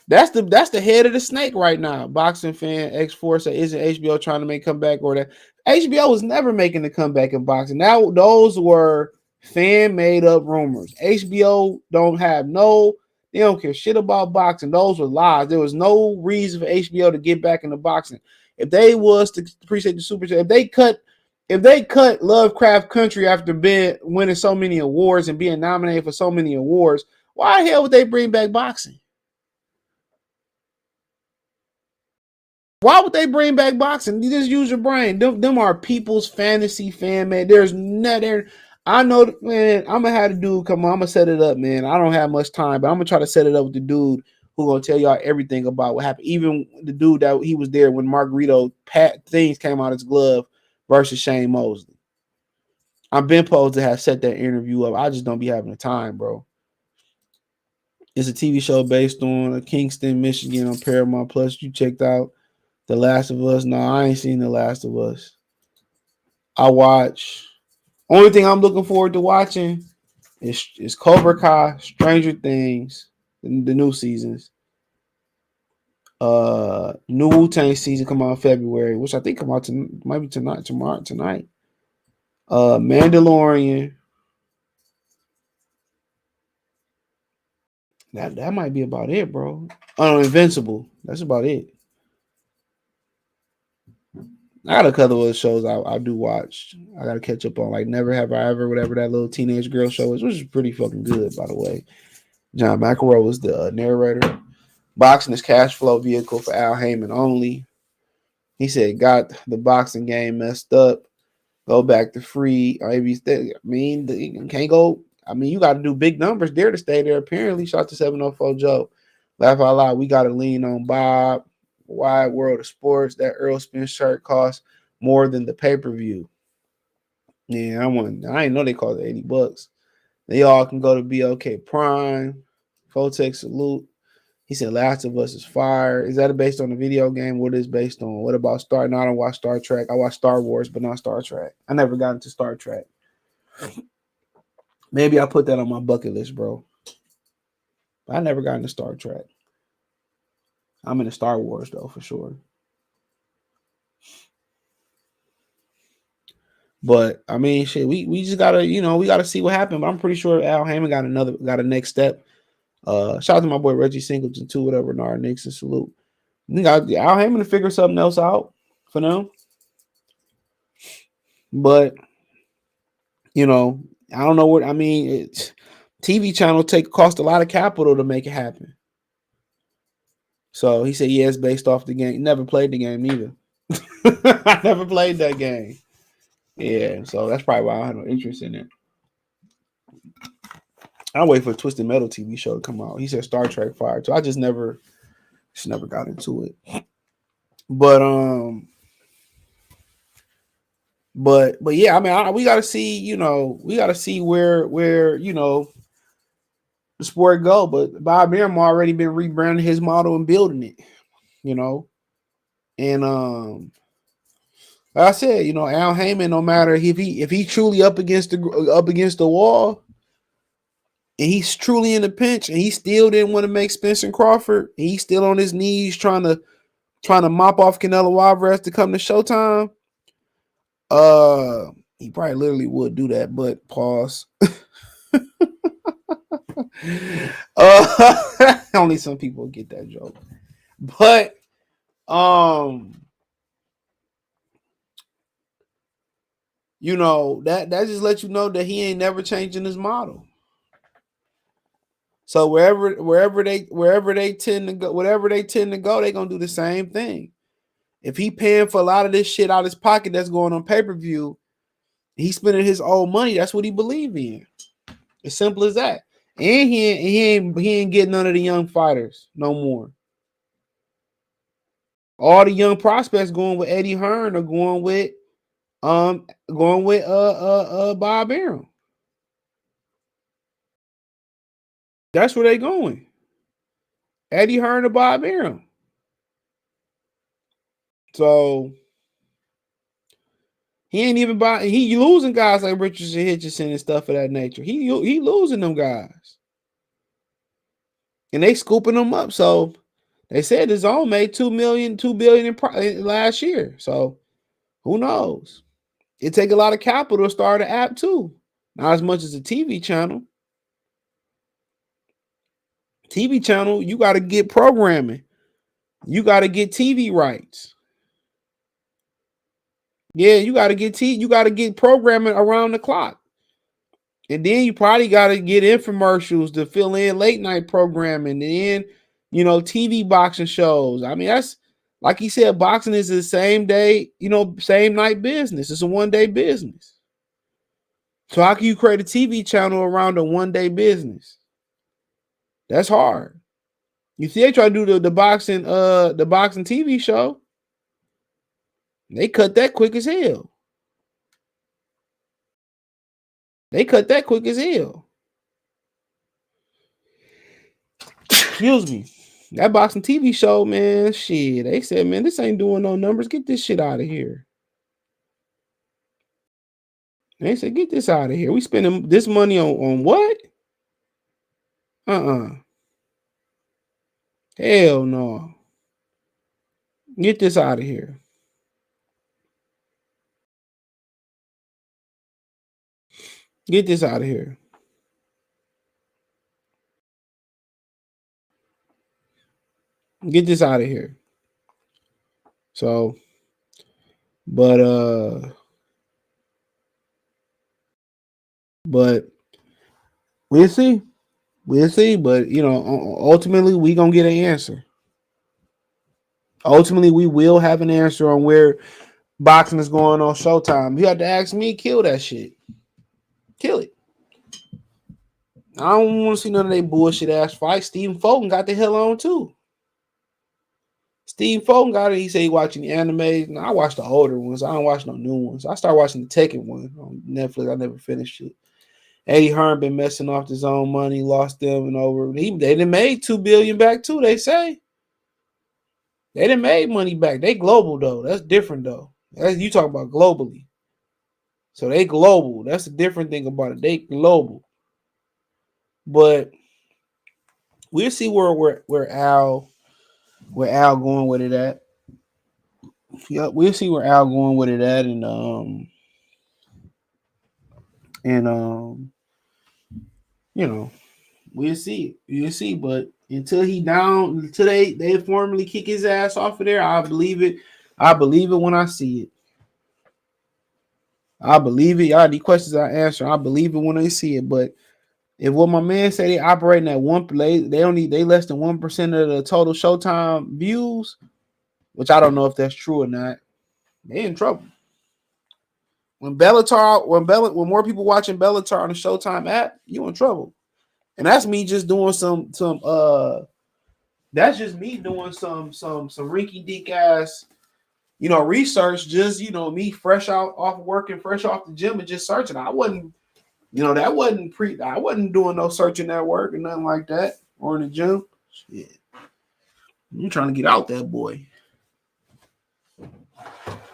That's the head of the snake right now. Boxing fan X4 said, isn't HBO trying to make a comeback or that? HBO was never making a comeback in boxing. Now those were fan made up rumors. HBO they don't care shit about boxing. Those were lies. There was no reason for HBO to get back into boxing. If they was to appreciate the super chat, if they cut Lovecraft Country after winning so many awards and being nominated for so many awards, why the hell would they bring back boxing? Why would they bring back boxing? You just use your brain. Them are people's fantasy fan, man. There's nothing. I know, man. I'm gonna have the dude come on. I'm gonna set it up, man. I don't have much time, but I'm gonna try to set it up with the dude who gonna tell y'all everything about what happened. Even the dude that he was there when Margarito things came out his glove versus Shane Mosley. I've been supposed to have set that interview up. I just don't be having the time, bro. It's a TV show based on Kingston, Michigan on Paramount Plus. You checked out The Last of Us. No, I ain't seen The Last of Us. I watch. Only thing I'm looking forward to watching is Cobra Kai, Stranger Things, the new seasons. New Wu-Tang season come out in February, which I think come out might be tonight. Mandalorian. That might be about it, bro. Oh, Invincible. That's about it. I got a couple of shows I do watch. I gotta catch up on, like Never Have I Ever, whatever that little teenage girl show is, which is pretty fucking good, by the way. John McEnroe was the narrator. Boxing is cash flow vehicle for Al Heyman only. He said, got the boxing game messed up. Go back to free. Maybe I mean, you can't go. I mean, you got to do big numbers there to stay there. Apparently, shot to 704 Joe. Laugh out loud. We got to lean on Bob. Wide world of sports. That Earl Spence shirt costs more than the pay per view. Yeah, I didn't know they cost $80. They all can go to BOK Prime. Fotex salute. He said Last of Us is fire. Is that based on a video game? What is based on? What about Star? No, I don't watch Star Trek. I watch Star Wars, but not Star Trek. I never got into Star Trek. Maybe I put that on my bucket list, bro. I never got into Star Trek. I'm into Star Wars though, for sure. But I mean, shit, we just gotta, we gotta see what happened. But I'm pretty sure Al Heyman got a next step. Shout out to my boy Reggie Singleton too, whatever. Nara Nixon salute. We got Al Heyman to figure something else out for now. But I don't know what I mean. TV channel cost a lot of capital to make it happen. So he said, yeah, it's based off the game. Never played the game either. I never played that game. Yeah, so that's probably why I had no interest in it. I'll wait for a Twisted Metal TV show to come out. He said Star Trek fire, so I just never got into it. But yeah, I mean, we got to see, we got to see where the sport go. But Bob Arum already been rebranding his model and building it, and like I said, Al Heyman, no matter if he truly up against the wall, and he's truly in the pinch, and he still didn't want to make Spencer Crawford, he's still on his knees trying to mop off Canelo Alvarez to come to Showtime. He probably literally would do that, but pause. Only some people get that joke, but that just lets you know that he ain't never changing his model. So wherever they tend to go, they're gonna do the same thing. If he paying for a lot of this shit out of his pocket that's going on pay-per-view, he's spending his own money. That's what he believe in. As simple as that. And he ain't getting none of the young fighters no more. All the young prospects going with Eddie Hearn or going with Bob Arum. That's where they going. Eddie Hearn or Bob Arum. So he ain't even he losing guys like Richardson, Hitchison, and stuff of that nature. He losing them guys. And they scooping them up. So they said his own made $2 billion in last year. So who knows? It take a lot of capital to start an app too. Not as much as a TV channel. TV channel, you got to get programming. You got to get TV rights. Yeah, you got to get programming around the clock. And then you probably got to get infomercials to fill in late night programming, and then TV boxing shows. I mean, that's like he said, boxing is the same day, same night business. It's a one-day business. So how can you create a TV channel around a one-day business? That's hard. You see, they try to do the boxing TV show. They cut that quick as hell. Excuse me. That boxing TV show, man, shit. They said, man, this ain't doing no numbers. Get this shit out of here. They said, get this out of here. We spending this money on what? Hell no. Get this out of here. Get this out of here. Get this out of here. So But but we'll see. We'll see. But ultimately we gonna get an answer. Ultimately, we will have an answer on where boxing is going on Showtime. You had to ask me, kill that shit. Kill it. I don't want to see none of that bullshit ass fight. Stephen Fulton got the hell on too. Steve Fulton got it. He said he watching the anime. No, I watch the older ones. I don't watch no new ones. I started watching the Tekken one on Netflix. I never finished it. Eddie Hearn been messing off his own money, lost them and over. They done made $2 billion back too. They say they done made money back. They global though. That's different though. That's you talking about globally. So they global. That's the different thing about it. They global. But we'll see where Al going with it at. Yeah, we'll see where Al going with it at, and you know, we'll see. We'll see. But until they formally kick his ass off of there, I believe it. I believe it when I see it. I believe it. Y'all, these questions I answer, I believe it when I see it. But if what my man said they operating at they less than 1% of the total Showtime views, which I don't know if that's true or not, they in trouble. When more people watching Bellator on the Showtime app, you in trouble. And that's me just doing some that's just me doing some rinky dink ass research. Just me fresh out off work and fresh off the gym and just searching. I wasn't I wasn't doing no searching at work or nothing like that or in the gym. Shit. I'm trying to get out that boy.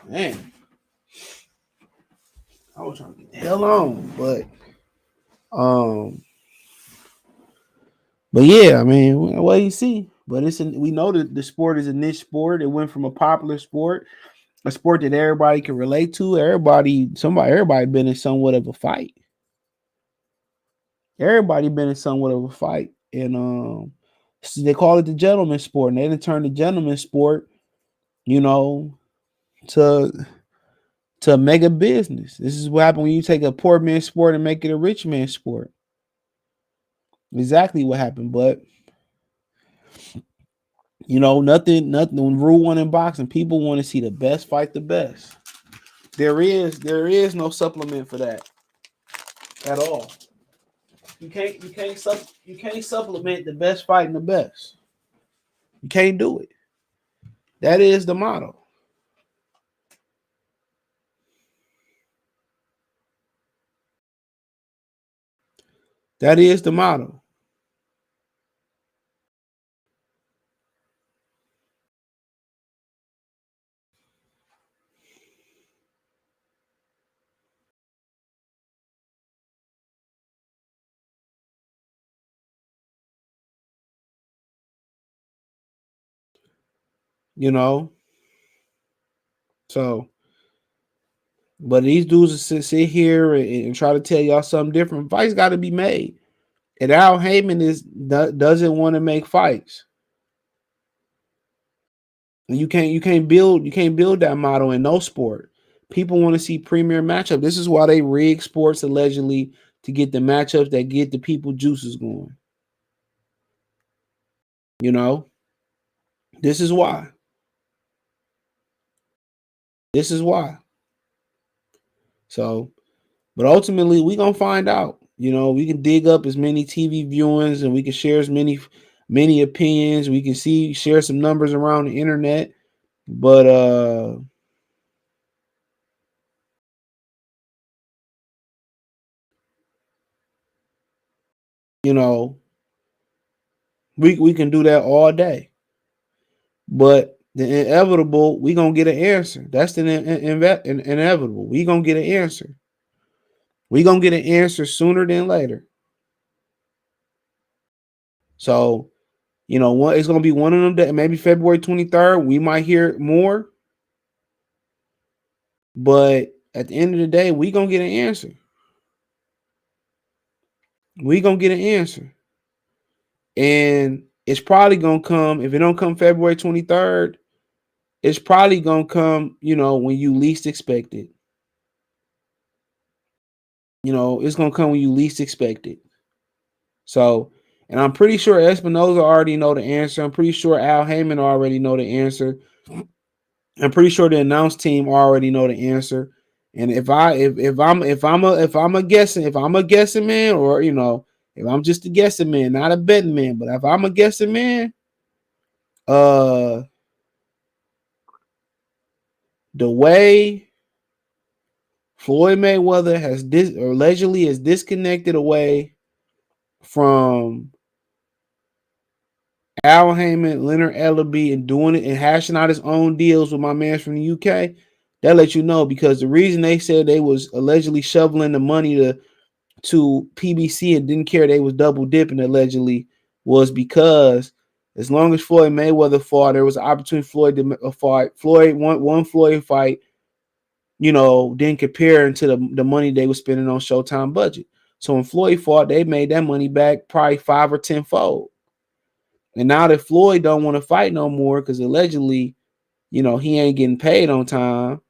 Man. I was trying to get the hell on, um but yeah, I mean, what you see. But we know that the sport is a niche sport. It went from a popular sport, a sport that everybody can relate to. Everybody been in somewhat of a fight. Everybody been in somewhat of a fight. And they call it the gentleman sport. And they didn't turn the gentleman sport, you know, to a mega business. This is what happens when you take a poor man's sport and make it a rich man's sport. Exactly what happened. But nothing. Rule one in boxing, people want to see the best fight the best. There is no supplement for that at all. You can't supplement the best fighting the best. You can't do it. That is the motto. That is the motto. You know. So, but these dudes sit here and try to tell y'all something different. Fights got to be made, and Al Heyman doesn't want to make fights. And you can't build that model in no sport. People want to see premier matchup. This is why they rig sports allegedly to get the matchups that get the people juices going. You know, this is why. This is why. So, but ultimately, we gonna find out. We can dig up as many TV viewings, and we can share as many opinions. We can share some numbers around the internet. But you know, we can do that all day. But the inevitable, we gonna get an answer. That's the inevitable. We gonna get an answer. We gonna get an answer sooner than later. So, it's gonna be one of them that maybe February 23rd. We might hear more, but at the end of the day, we gonna get an answer. We gonna get an answer, and it's probably gonna come. If it don't come February 23rd, it's probably gonna come, when you least expect it. It's gonna come when you least expect it. So, and I'm pretty sure Espinoza already know the answer. I'm pretty sure Al Heyman already know the answer. I'm pretty sure the announce team already know the answer. And if I'm a guessing man, or if I'm just a guessing man, not a betting man, but if I'm a guessing man, the way Floyd Mayweather allegedly has disconnected away from Al Heyman, Leonard Ellerbe, and doing it and hashing out his own deals with my man from the UK, that lets you know, because the reason they said they was allegedly shoveling the money to PBC and didn't care they was double dipping allegedly was because as long as Floyd Mayweather fought, there was an opportunity for Floyd to fight. Floyd one Floyd fight, didn't compare to the money they were spending on Showtime budget. So when Floyd fought, they made that money back probably 5 or 10 fold. And now that Floyd don't want to fight no more because allegedly, he ain't getting paid on time.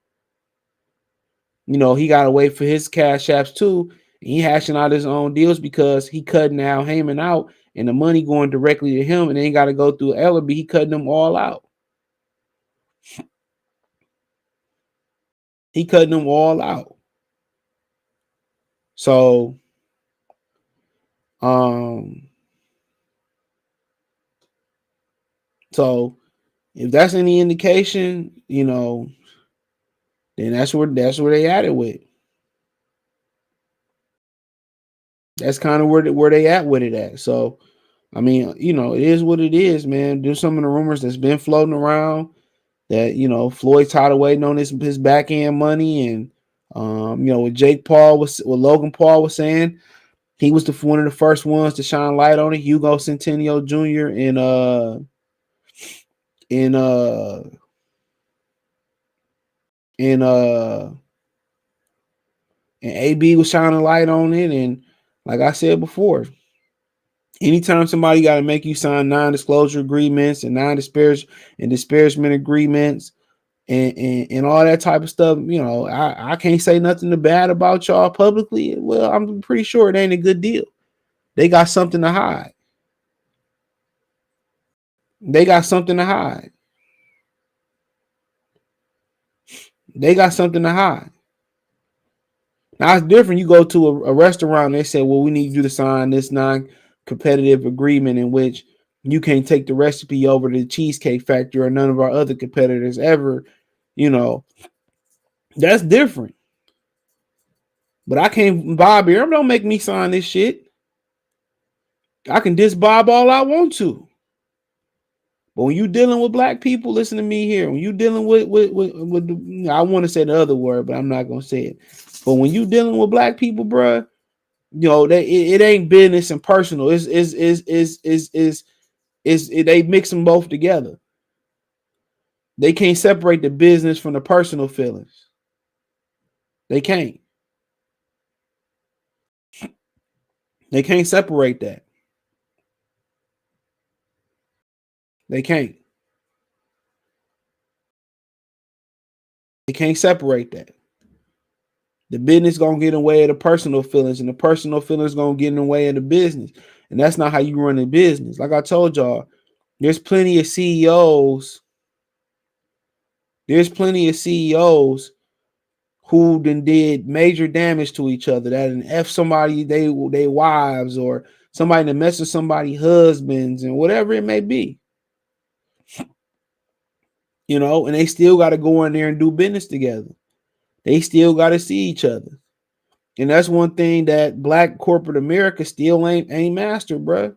He got to wait for his cash apps too. And he hashing out his own deals because he cutting Al Heyman out and the money going directly to him, and then he got to go through Ellerbe. He cutting them all out. He cutting them all out. So, if that's any indication, then that's where they at it with. That's kind of where they at with it at. So, I mean, it is what it is, man. There's some of the rumors that's been floating around that, Floyd tied away on his back end money. And, what Logan Paul was saying, he was one of the first ones to shine light on it. Hugo Centennial Jr. And AB was shining light on it. And like I said before, anytime somebody got to make you sign non-disclosure agreements and disparagement agreements and all that type of stuff, I can't say nothing bad about y'all publicly. Well, I'm pretty sure it ain't a good deal. They got something to hide. They got something to hide. Now it's different. You go to a restaurant and they say, well, we need you to sign this non-competitive agreement in which you can't take the recipe over to the Cheesecake Factory or none of our other competitors ever. That's different. But I can't, Bob Arum don't make me sign this shit. I can diss Bob all I want to. But when you dealing with black people, listen to me here. When you dealing with I want to say the other word, but I'm not gonna say it. But when you dealing with black people, bro, it ain't business and personal. They mix them both together. They can't separate the business from the personal feelings. They can't. They can't separate that. They can't. They can't separate that. The business gonna get in the way of the personal feelings, and the personal feelings gonna get in the way of the business. And that's not how you run a business. Like I told y'all, there's plenty of CEOs. There's plenty of CEOs who then did major damage to each other. That an F somebody, they wives, or somebody that mess with somebody's husbands, and whatever it may be. And they still got to go in there and do business together. They still got to see each other. And that's one thing that black corporate America still ain't mastered, bro.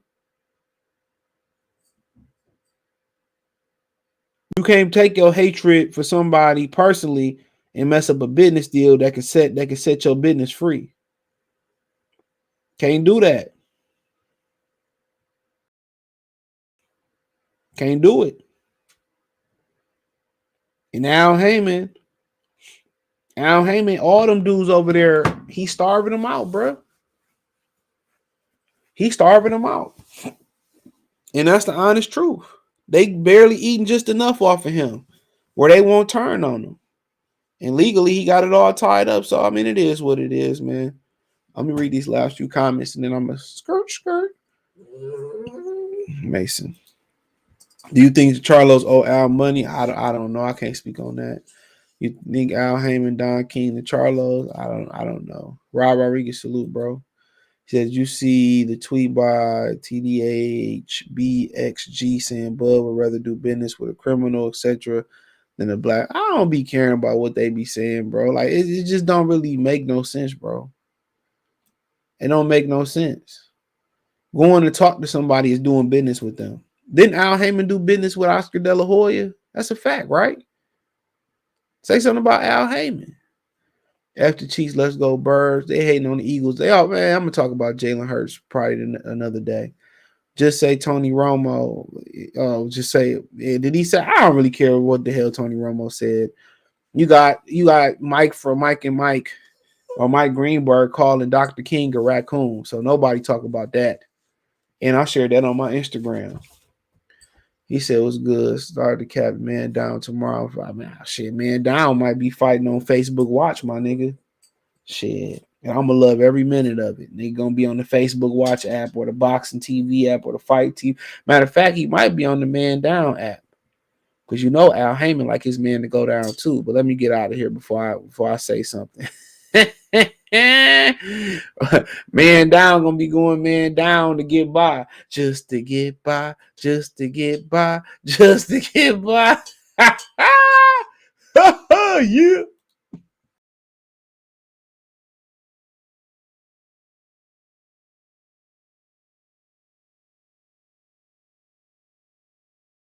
You can't take your hatred for somebody personally and mess up a business deal that can set your business free. Can't do that. Can't do it. And Al Heyman, all them dudes over there, he's starving them out, bro. He's starving them out. And that's the honest truth. They barely eating just enough off of him. where they won't turn on him. And legally, he got it all tied up. So, I mean, it is what it is, man. Let me read these last few comments and then I'm going to skirt. Mason. Do you think Charlos owe Al money? I don't know. I can't speak on that. You think Al Heyman, Don King, the Charlos? I don't know. Rob Rodriguez, salute, bro. He says, you see the tweet by TDHBXG saying Bud would rather do business with a criminal, etc., than a black. I don't be caring about what they be saying, bro. Like, it just don't really make no sense, bro. It don't make no sense. Going to talk to somebody is doing business with them. Didn't Al Heyman do business with Oscar De La Hoya? That's a fact, right? Say something about Al Heyman. After Chiefs, let's go Birds. They hating on the Eagles. Man, I'm gonna talk about Jalen Hurts probably another day. Just say Tony Romo. Just say, did he say? I don't really care what the hell Tony Romo said. You got Mike from Mike and Mike or Mike Greenberg calling Dr. King a raccoon. So nobody talk about that. And I shared that on my Instagram. He said it was good. Start the cap man down tomorrow. I mean, shit, man down might be fighting on Facebook Watch, my nigga. Shit. And I'm gonna love every minute of it. They gonna be on the Facebook Watch app or the Boxing TV app or the Fight TV. Matter of fact, he might be on the Man Down app. Because you know Al Heyman like his man to go down too. But let me get out of here before I say something. Man down gonna be going man down to get by. Just to get by. Just to get by. Just to get by. Yeah.